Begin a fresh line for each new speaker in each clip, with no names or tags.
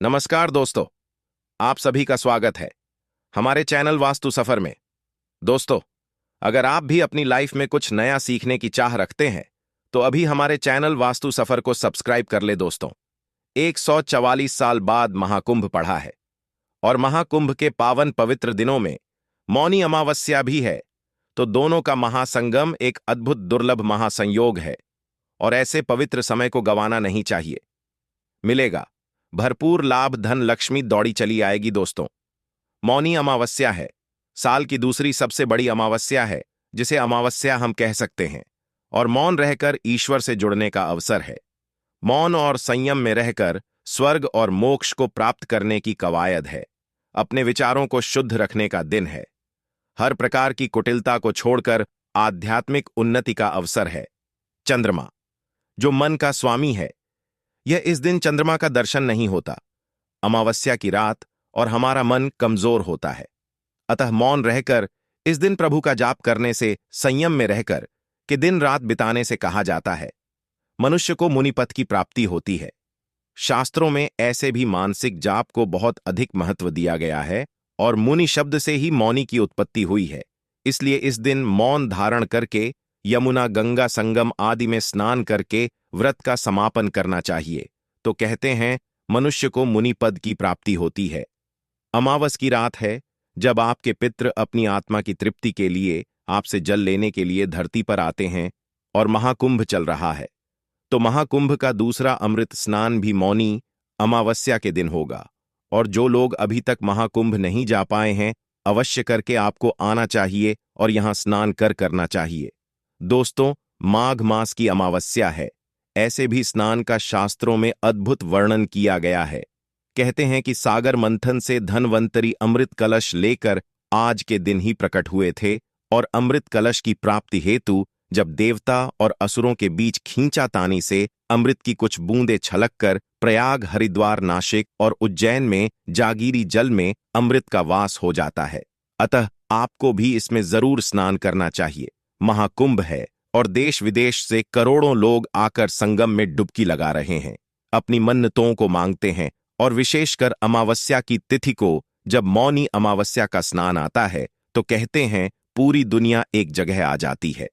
नमस्कार दोस्तों, आप सभी का स्वागत है हमारे चैनल वास्तु सफर में। दोस्तों, अगर आप भी अपनी लाइफ में कुछ नया सीखने की चाह रखते हैं तो अभी हमारे चैनल वास्तु सफर को सब्सक्राइब कर ले दोस्तों। 144 साल बाद महाकुंभ पड़ा है और महाकुंभ के पावन पवित्र दिनों में मौनी अमावस्या भी है, तो दोनों का महासंगम एक अद्भुत दुर्लभ महासंयोग है और ऐसे पवित्र समय को गंवाना नहीं चाहिए। मिलेगा भरपूर लाभ, धन लक्ष्मी दौड़ी चली आएगी दोस्तों। मौनी अमावस्या है, साल की दूसरी सबसे बड़ी अमावस्या है जिसे अमावस्या हम कह सकते हैं, और मौन रहकर ईश्वर से जुड़ने का अवसर है। मौन और संयम में रहकर स्वर्ग और मोक्ष को प्राप्त करने की कवायद है। अपने विचारों को शुद्ध रखने का दिन है। हर प्रकार की कुटिलता को छोड़कर आध्यात्मिक उन्नति का अवसर है। चंद्रमा, जो मन का स्वामी है, यह इस दिन चंद्रमा का दर्शन नहीं होता। अमावस्या की रात और हमारा मन कमजोर होता है, अतः मौन रहकर इस दिन प्रभु का जाप करने से, संयम में रहकर कि दिन रात बिताने से कहा जाता है, मनुष्य को मुनिपद की प्राप्ति होती है। शास्त्रों में ऐसे भी मानसिक जाप को बहुत अधिक महत्व दिया गया है और मुनि शब्द से ही मौनी की उत्पत्ति हुई है। इसलिए इस दिन मौन धारण करके यमुना, गंगा संगम आदि में स्नान करके व्रत का समापन करना चाहिए। तो कहते हैं मनुष्य को मुनिपद की प्राप्ति होती है। अमावस की रात है जब आपके पितृ अपनी आत्मा की तृप्ति के लिए आपसे जल लेने के लिए धरती पर आते हैं और महाकुंभ चल रहा है। तो महाकुंभ का दूसरा अमृत स्नान भी मौनी अमावस्या के दिन होगा, और जो लोग अभी तक महाकुंभ नहीं जा पाए हैं, अवश्य करके आपको आना चाहिए और यहां स्नान करना चाहिए। दोस्तों, माघ मास की अमावस्या है। ऐसे भी स्नान का शास्त्रों में अद्भुत वर्णन किया गया है। कहते हैं कि सागर मंथन से धनवंतरी अमृत कलश लेकर आज के दिन ही प्रकट हुए थे, और अमृत कलश की प्राप्ति हेतु जब देवता और असुरों के बीच खींचातानी से अमृत की कुछ बूंदें छलककर प्रयाग, हरिद्वार, नासिक और उज्जैन में जागीरी जल में अमृत का वास हो जाता है। अतः आपको भी इसमें जरूर स्नान करना चाहिए। महाकुंभ है और देश विदेश से करोड़ों लोग आकर संगम में डुबकी लगा रहे हैं, अपनी मन्नतों को मांगते हैं, और विशेषकर अमावस्या की तिथि को जब मौनी अमावस्या का स्नान आता है तो कहते हैं पूरी दुनिया एक जगह आ जाती है।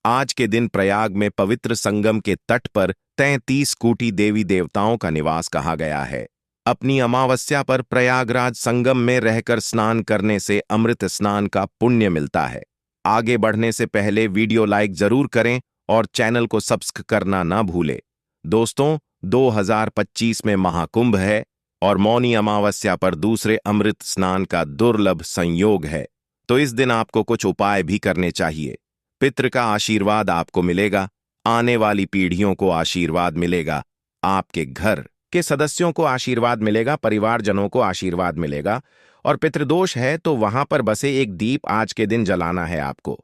आज के दिन प्रयाग में पवित्र संगम के तट पर 33 कोटि देवी देवताओं का निवास कहा गया है। अपनी अमावस्या पर प्रयागराज संगम में रहकर स्नान करने से अमृत स्नान का पुण्य मिलता है। आगे बढ़ने से पहले वीडियो लाइक जरूर करें और चैनल को सब्सक्राइब करना ना भूलें। दोस्तों, 2025 में महाकुंभ है और मौनी अमावस्या पर दूसरे अमृत स्नान का दुर्लभ संयोग है, तो इस दिन आपको कुछ उपाय भी करने चाहिए। पितृ का आशीर्वाद आपको मिलेगा, आने वाली पीढ़ियों को आशीर्वाद मिलेगा, आपके घर के सदस्यों को आशीर्वाद मिलेगा, परिवारजनों को आशीर्वाद मिलेगा। और पितृदोष है तो वहां पर बसे एक दीप आज के दिन जलाना है आपको।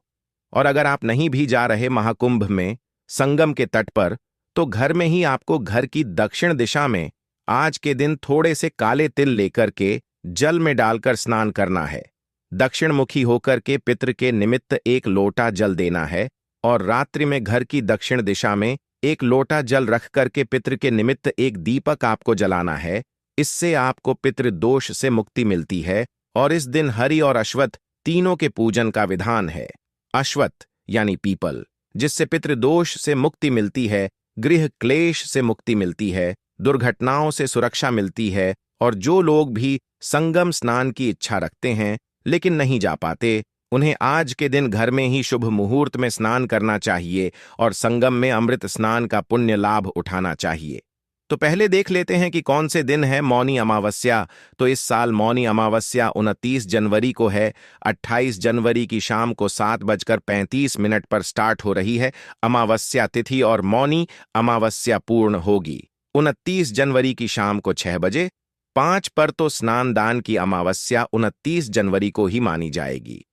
और अगर आप नहीं भी जा रहे महाकुंभ में संगम के तट पर, तो घर में ही आपको घर की दक्षिण दिशा में आज के दिन थोड़े से काले तिल लेकर के जल में डालकर स्नान करना है। दक्षिण मुखी होकर के पितृ के निमित्त एक लोटा जल देना है, और रात्रि में घर की दक्षिण दिशा में एक लोटा जल रख करके पितृ के निमित्त एक दीपक आपको जलाना है। इससे आपको पितृदोष से मुक्ति मिलती है। और इस दिन हरि और अश्वत्थ तीनों के पूजन का विधान है। अश्वत्थ यानी पीपल, जिससे पितृदोष से मुक्ति मिलती है, गृह क्लेश से मुक्ति मिलती है, दुर्घटनाओं से सुरक्षा मिलती है। और जो लोग भी संगम स्नान की इच्छा रखते हैं लेकिन नहीं जा पाते, उन्हें आज के दिन घर में ही शुभ मुहूर्त में स्नान करना चाहिए और संगम में अमृत स्नान का पुण्य लाभ उठाना चाहिए। तो पहले देख लेते हैं कि कौन से दिन है मौनी अमावस्या। तो इस साल मौनी अमावस्या 29 जनवरी को है। 28 जनवरी की शाम को 7:35 पर स्टार्ट हो रही है अमावस्या तिथि, और मौनी अमावस्या पूर्ण होगी 29 जनवरी की शाम को 6 बजे। 5 पर तो स्नान दान की अमावस्या 29 जनवरी को ही मानी जाएगी।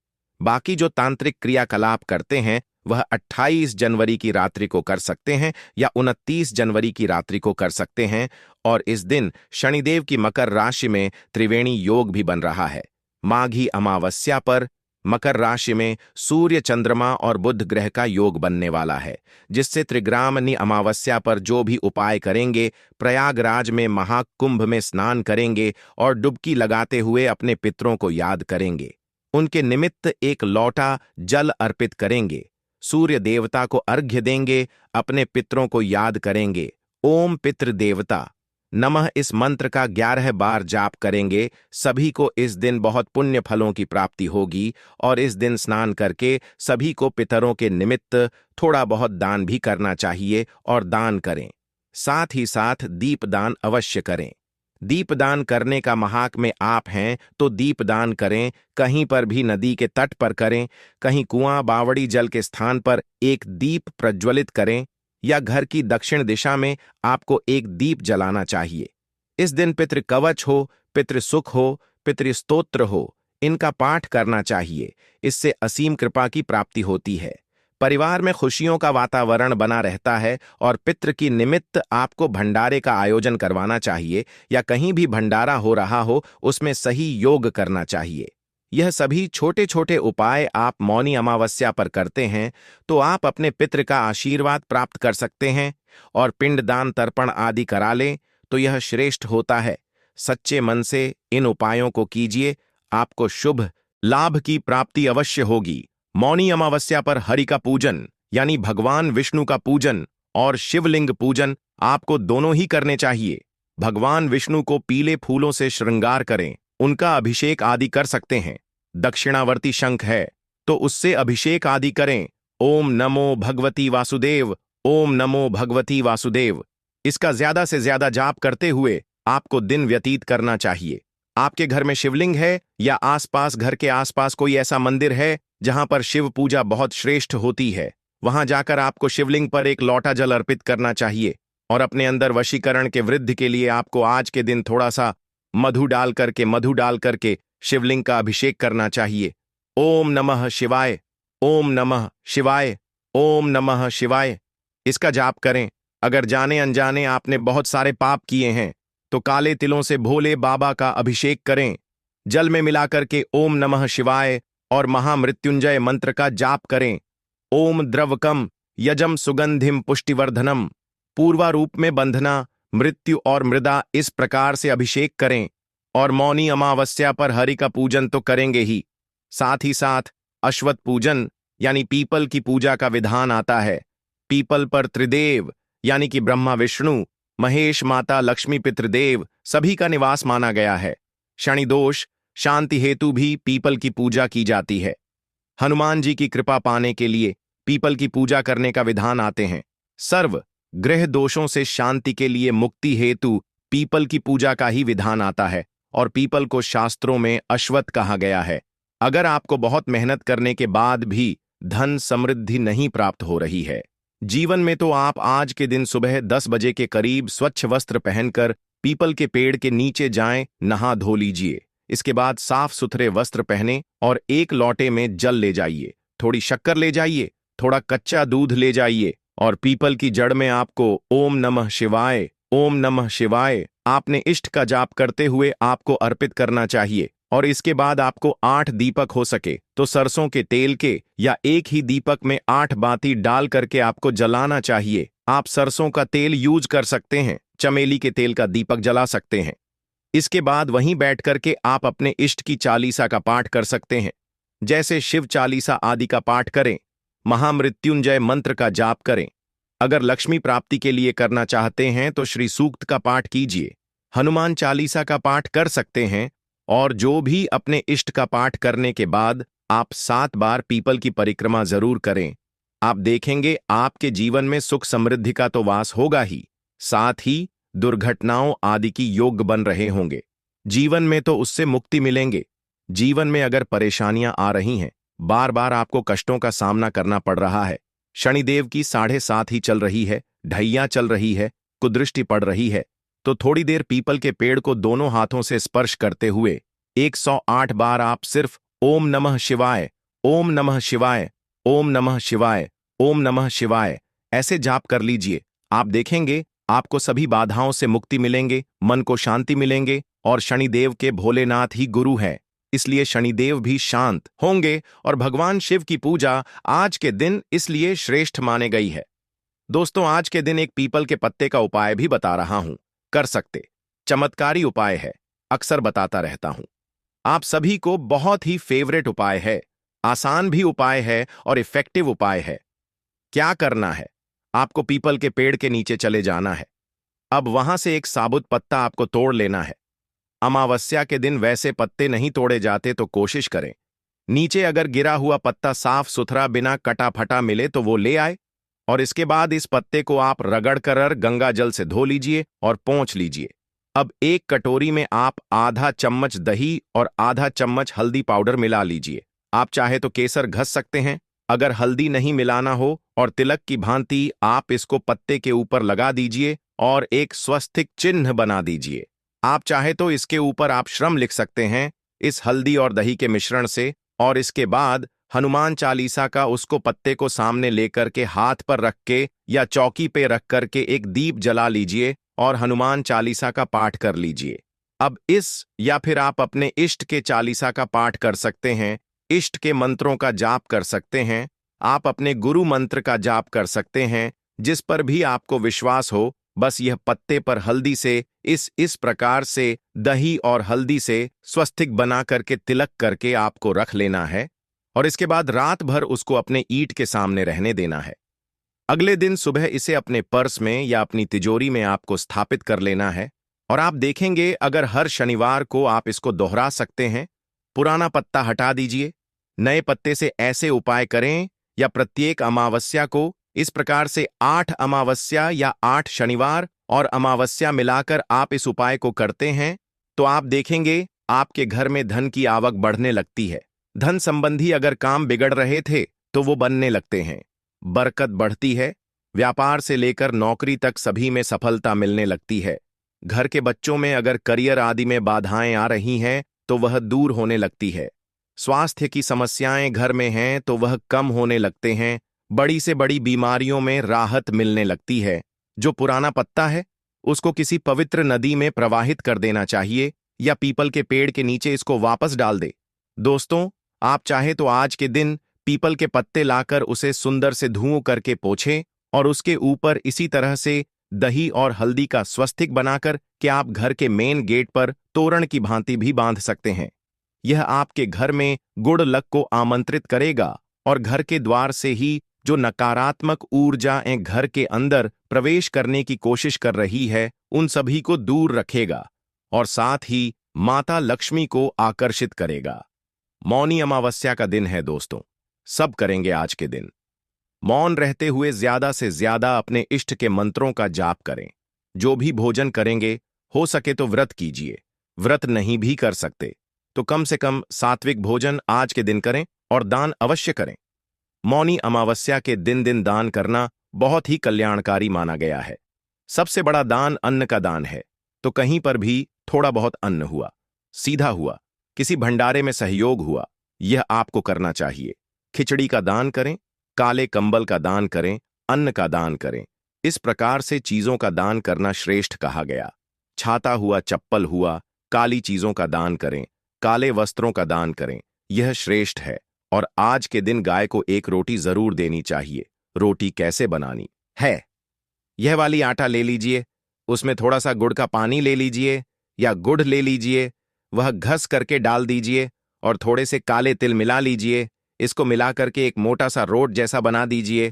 बाकी जो तांत्रिक क्रियाकलाप करते हैं वह 28 जनवरी की रात्रि को कर सकते हैं या 29 जनवरी की रात्रि को कर सकते हैं। और इस दिन शनिदेव की मकर राशि में त्रिवेणी योग भी बन रहा है। माघी अमावस्या पर मकर राशि में सूर्य, चंद्रमा और बुध ग्रह का योग बनने वाला है, जिससे त्रिग्रामनी अमावस्या पर जो भी उपाय करेंगे, प्रयागराज में महाकुंभ में स्नान करेंगे और डुबकी लगाते हुए अपने पितरों को याद करेंगे। उनके निमित्त एक लौटा जल अर्पित करेंगे, सूर्य देवता को अर्घ्य देंगे, अपने पितरों को याद करेंगे। ओम पितृ देवता नमः इस मंत्र का 11 बार जाप करेंगे। सभी को इस दिन बहुत पुण्य फलों की प्राप्ति होगी और इस दिन स्नान करके सभी को पितरों के निमित्त थोड़ा बहुत दान भी करना चाहिए और दान करें। साथ ही साथ दीपदान अवश्य करें। दीपदान करने का महात्म्य आप हैं तो दीपदान करें, कहीं पर भी नदी के तट पर करें, कहीं कुआं बावड़ी जल के स्थान पर एक दीप प्रज्वलित करें या घर की दक्षिण दिशा में आपको एक दीप जलाना चाहिए। इस दिन पितृ कवच हो, पितृ सुख हो, पितृ स्तोत्र हो, इनका पाठ करना चाहिए। इससे असीम कृपा की प्राप्ति होती है। परिवार में खुशियों का वातावरण बना रहता है और पितृ की निमित्त आपको भंडारे का आयोजन करवाना चाहिए या कहीं भी भंडारा हो रहा हो उसमें सही योग करना चाहिए। यह सभी छोटे छोटे उपाय आप मौनी अमावस्या पर करते हैं तो आप अपने पितृ का आशीर्वाद प्राप्त कर सकते हैं और पिंडदान तर्पण आदि करा लें तो यह श्रेष्ठ होता है। सच्चे मन से इन उपायों को कीजिए, आपको शुभ लाभ की प्राप्ति अवश्य होगी। मौनी अमावस्या पर हरि का पूजन यानी भगवान विष्णु का पूजन और शिवलिंग पूजन आपको दोनों ही करने चाहिए। भगवान विष्णु को पीले फूलों से श्रृंगार करें, उनका अभिषेक आदि कर सकते हैं। दक्षिणावर्ती शंख है तो उससे अभिषेक आदि करें। ओम नमो भगवती वासुदेव, ओम नमो भगवती वासुदेव। इसका ज्यादा से ज्यादा जाप करते हुए आपको दिन व्यतीत करना चाहिए। आपके घर में शिवलिंग है या आसपास घर के आसपास कोई ऐसा मंदिर है जहां पर शिव पूजा बहुत श्रेष्ठ होती है, वहां जाकर आपको शिवलिंग पर एक लौटा जल अर्पित करना चाहिए और अपने अंदर वशीकरण के वृद्धि के लिए आपको आज के दिन थोड़ा सा मधु डाल करके शिवलिंग का अभिषेक करना चाहिए। ओम नमः शिवाय, ओम नमः शिवाय, ओम नमः शिवाय। इसका जाप करें। अगर जाने अनजाने आपने बहुत सारे पाप किए हैं तो काले तिलों से भोले बाबा का अभिषेक करें। जल में मिलाकर के ओम नमः शिवाय और महामृत्युंजय मंत्र का जाप करें। ओम द्रवकम यजम सुगंधिम पुष्टिवर्धनम। पूर्वारूप में बंधना, मृत्यु और मृदा, इस प्रकार से अभिषेक करें और मौनी अमावस्या पर हरि का पूजन तो करेंगे ही, साथ ही साथ अश्वत्थ पूजन यानी पीपल की पूजा का विधान आता है। पीपल पर त्रिदेव यानी कि ब्रह्मा विष्णु महेश माता लक्ष्मी पितृदेव सभी का निवास माना गया है। शनि दोष शांति हेतु भी पीपल की पूजा की जाती है। हनुमान जी की कृपा पाने के लिए पीपल की पूजा करने का विधान आते हैं। सर्व ग्रह दोषों से शांति के लिए मुक्ति हेतु पीपल की पूजा का ही विधान आता है और पीपल को शास्त्रों में अश्वत्थ कहा गया है। अगर आपको बहुत मेहनत करने के बाद भी धन समृद्धि नहीं प्राप्त हो रही है जीवन में, तो आप आज के दिन सुबह 10 बजे के करीब स्वच्छ वस्त्र पहनकर पीपल के पेड़ के नीचे जाएं, नहा धो लीजिए। इसके बाद साफ सुथरे वस्त्र पहने और एक लोटे में जल ले जाइए, थोड़ी शक्कर ले जाइए, थोड़ा कच्चा दूध ले जाइए और पीपल की जड़ में आपको ओम नमः शिवाय, ओम नमः शिवाय आपने इष्ट का जाप करते हुए आपको अर्पित करना चाहिए। और इसके बाद आपको 8 दीपक हो सके तो सरसों के तेल के या एक ही दीपक में 8 बाती डाल करके आपको जलाना चाहिए। आप सरसों का तेल यूज कर सकते हैं, चमेली के तेल का दीपक जला सकते हैं। इसके बाद वहीं बैठ करके आप अपने इष्ट की चालीसा का पाठ कर सकते हैं, जैसे शिव चालीसा आदि का पाठ करें, महामृत्युंजय मंत्र का जाप करें। अगर लक्ष्मी प्राप्ति के लिए करना चाहते हैं तो श्री सूक्त का पाठ कीजिए, हनुमान चालीसा का पाठ कर सकते हैं और जो भी अपने इष्ट का पाठ करने के बाद आप 7 बार पीपल की परिक्रमा जरूर करें। आप देखेंगे आपके जीवन में सुख समृद्धि का तो वास होगा ही, साथ ही दुर्घटनाओं आदि की योग बन रहे होंगे। जीवन में तो उससे मुक्ति मिलेंगे। जीवन में अगर परेशानियां आ रही हैं, बार बार आपको कष्टों का सामना करना पड़ रहा है, शनिदेव की 7.5 ही चल रही है, ढैया चल रही है, कुदृष्टि पड़ रही है, तो थोड़ी देर पीपल के पेड़ को दोनों हाथों से स्पर्श करते हुए 108 बार आप सिर्फ ओम नमः शिवाय, ओम नमः शिवाय, ओम नमः शिवाय, ओम नमः शिवाय ऐसे जाप कर लीजिए। आप देखेंगे आपको सभी बाधाओं से मुक्ति मिलेंगे, मन को शांति मिलेंगे और शनिदेव के भोलेनाथ ही गुरु हैं। इसलिए शनिदेव भी शांत होंगे और भगवान शिव की पूजा आज के दिन इसलिए श्रेष्ठ माने गई है। दोस्तों, आज के दिन एक पीपल के पत्ते का उपाय भी बता रहा हूं, कर सकते। चमत्कारी उपाय है, अक्सर बताता रहता हूं। आप सभी को बहुत ही फेवरेट उपाय है, आसान भी उपाय है और इफेक्टिव उपाय है। क्या करना है? आपको पीपल के पेड़ के नीचे चले जाना है। अब वहां से एक साबुत पत्ता आपको तोड़ लेना है। अमावस्या के दिन वैसे पत्ते नहीं तोड़े जाते, तो कोशिश करें नीचे अगर गिरा हुआ पत्ता साफ सुथरा बिना कटा फटा मिले तो वो ले आए, और इसके बाद इस पत्ते को आप रगड़ कर गंगा जल से धो लीजिए और पोंछ लीजिए। अब एक कटोरी में आप आधा चम्मच दही और आधा चम्मच हल्दी पाउडर मिला लीजिए। आप चाहे तो केसर घस सकते हैं। अगर हल्दी नहीं मिलाना हो और तिलक की भांति आप इसको पत्ते के ऊपर लगा दीजिए और एक स्वस्तिक चिन्ह बना दीजिए। आप चाहे तो इसके ऊपर आप श्रम लिख सकते हैं इस हल्दी और दही के मिश्रण से, और इसके बाद हनुमान चालीसा का उसको पत्ते को सामने लेकर के हाथ पर रख के या चौकी पे रख करके एक दीप जला लीजिए और हनुमान चालीसा का पाठ कर लीजिए। अब इस या फिर आप अपने इष्ट के चालीसा का पाठ कर सकते हैं, इष्ट के मंत्रों का जाप कर सकते हैं, आप अपने गुरु मंत्र का जाप कर सकते हैं, जिस पर भी आपको विश्वास हो। बस यह पत्ते पर हल्दी से इस प्रकार से दही और हल्दी से स्वस्तिक बना करके तिलक करके आपको रख लेना है, और इसके बाद रात भर उसको अपने ईंट के सामने रहने देना है। अगले दिन सुबह इसे अपने पर्स में या अपनी तिजोरी में आपको स्थापित कर लेना है, और आप देखेंगे अगर हर शनिवार को आप इसको दोहरा सकते हैं। पुराना पत्ता हटा दीजिए, नए पत्ते से ऐसे उपाय करें, या प्रत्येक अमावस्या को इस प्रकार से 8 अमावस्या या 8 शनिवार और अमावस्या मिलाकर आप इस उपाय को करते हैं, तो आप देखेंगे आपके घर में धन की आवक बढ़ने लगती है। धन संबंधी अगर काम बिगड़ रहे थे तो वो बनने लगते हैं, बरकत बढ़ती है, व्यापार से लेकर नौकरी तक सभी में सफलता मिलने लगती है। घर के बच्चों में अगर करियर आदि में बाधाएं आ रही हैं तो वह दूर होने लगती है। स्वास्थ्य की समस्याएं घर में हैं तो वह कम होने लगते हैं। बड़ी से बड़ी बीमारियों में राहत मिलने लगती है। जो पुराना पत्ता है उसको किसी पवित्र नदी में प्रवाहित कर देना चाहिए, या पीपल के पेड़ के नीचे इसको वापस डाल दे। दोस्तों, आप चाहे तो आज के दिन पीपल के पत्ते लाकर उसे सुंदर से धुआं करके पोंछें और उसके ऊपर इसी तरह से दही और हल्दी का स्वस्तिक बनाकर कि आप घर के मेन गेट पर तोरण की भांति भी बांध सकते हैं। यह आपके घर में गुड लक को आमंत्रित करेगा और घर के द्वार से ही जो नकारात्मक ऊर्जा घर के अंदर प्रवेश करने की कोशिश कर रही है उन सभी को दूर रखेगा, और साथ ही माता लक्ष्मी को आकर्षित करेगा। मौनी अमावस्या का दिन है दोस्तों, सब करेंगे आज के दिन। मौन रहते हुए ज्यादा से ज्यादा अपने इष्ट के मंत्रों का जाप करें। जो भी भोजन करेंगे हो सके तो व्रत कीजिए, व्रत नहीं भी कर सकते तो कम से कम सात्विक भोजन आज के दिन करें और दान अवश्य करें। मौनी अमावस्या के दिन दान करना बहुत ही कल्याणकारी माना गया है। सबसे बड़ा दान अन्न का दान है, तो कहीं पर भी थोड़ा बहुत अन्न हुआ, सीधा हुआ, किसी भंडारे में सहयोग हुआ, यह आपको करना चाहिए। खिचड़ी का दान करें, काले कंबल का दान करें, अन्न का दान करें। इस प्रकार से चीजों का दान करना श्रेष्ठ कहा गया। छाता हुआ, चप्पल हुआ, काली चीजों का दान करें, काले वस्त्रों का दान करें, यह श्रेष्ठ है। और आज के दिन गाय को एक रोटी जरूर देनी चाहिए। रोटी कैसे बनानी है? यह वाली आटा ले लीजिए, उसमें थोड़ा सा गुड़ का पानी ले लीजिए या गुड़ ले लीजिए, वह घस करके डाल दीजिए और थोड़े से काले तिल मिला लीजिए। इसको मिला करके एक मोटा सा रोट जैसा बना दीजिए,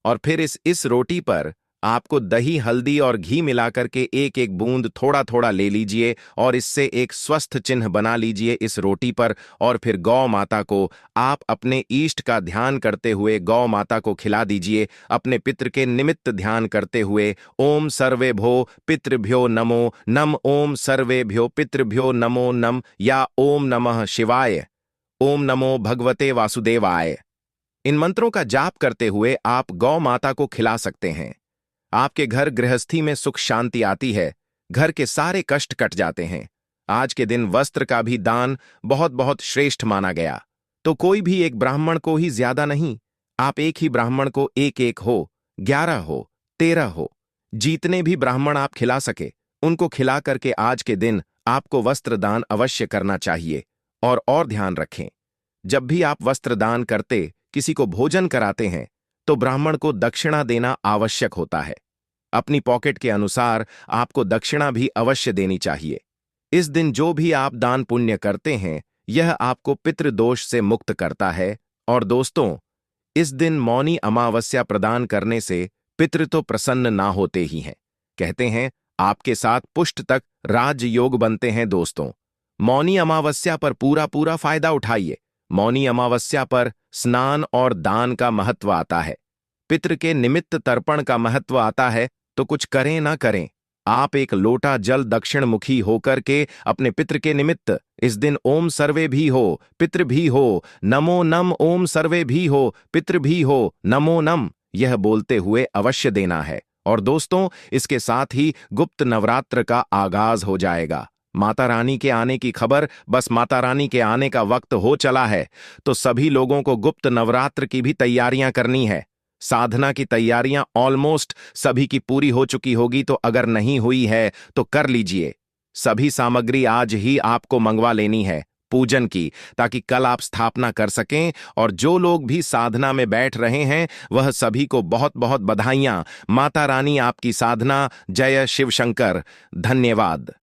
और फिर इस रोटी पर आपको दही, हल्दी और घी मिला करके एक एक बूंद थोड़ा थोड़ा ले लीजिए और इससे एक स्वस्थ चिन्ह बना लीजिए इस रोटी पर। और फिर गौ माता को आप अपने इष्ट का ध्यान करते हुए गौ माता को खिला दीजिए, अपने पितृ के निमित्त ध्यान करते हुए। ओम सर्वेभ्यो पितृभ्यो नमो नम, ओम सर्वेभ्यो पितृभ्यो नमो नम, या ओम नमः शिवाय, ओम नमो भगवते वासुदेवाय। इन मंत्रों का जाप करते हुए आप गौ माता को खिला सकते हैं। आपके घर गृहस्थी में सुख शांति आती है, घर के सारे कष्ट कट जाते हैं। आज के दिन वस्त्र का भी दान बहुत बहुत श्रेष्ठ माना गया। तो कोई भी एक ब्राह्मण को ही ज्यादा नहीं, आप एक ही ब्राह्मण को एक हो, 11 हो, 13 हो, जितने भी ब्राह्मण आप खिला सके उनको खिला करके आज के दिन आपको वस्त्र दान अवश्य करना चाहिए। और ध्यान रखें, जब भी आप वस्त्र दान करते, किसी को भोजन कराते हैं, तो ब्राह्मण को दक्षिणा देना आवश्यक होता है। अपनी पॉकेट के अनुसार आपको दक्षिणा भी अवश्य देनी चाहिए। इस दिन जो भी आप दान पुण्य करते हैं, यह आपको पितृदोष से मुक्त करता है। और दोस्तों, इस दिन मौनी अमावस्या प्रदान करने से पितृ तो प्रसन्न ना होते ही हैं, कहते हैं आपके साथ पुष्ट तक राजयोग बनते हैं। दोस्तों, मौनी अमावस्या पर पूरा फायदा उठाइए। मौनी अमावस्या पर स्नान और दान का महत्व आता है, पितृ के निमित्त तर्पण का महत्व आता है। तो कुछ करें ना करें, आप एक लोटा जल दक्षिण मुखी होकर के अपने पितृ के निमित्त इस दिन ओम सर्वे भी हो पितृ भी हो नमो नम, ओम सर्वे भी हो पितृ भी हो नमो नम, यह बोलते हुए अवश्य देना है। और दोस्तों, इसके साथ ही गुप्त नवरात्र का आगाज हो जाएगा। माता रानी के आने की खबर, बस माता रानी के आने का वक्त हो चला है। तो सभी लोगों को गुप्त नवरात्र की भी तैयारियां करनी है। साधना की तैयारियां ऑलमोस्ट सभी की पूरी हो चुकी होगी, तो अगर नहीं हुई है तो कर लीजिए। सभी सामग्री आज ही आपको मंगवा लेनी है पूजन की, ताकि कल आप स्थापना कर सकें। और जो लोग भी साधना में बैठ रहे हैं, वह सभी को बहुत बहुत बधाइयां। माता रानी आपकी साधना, जय शिव शंकर। धन्यवाद।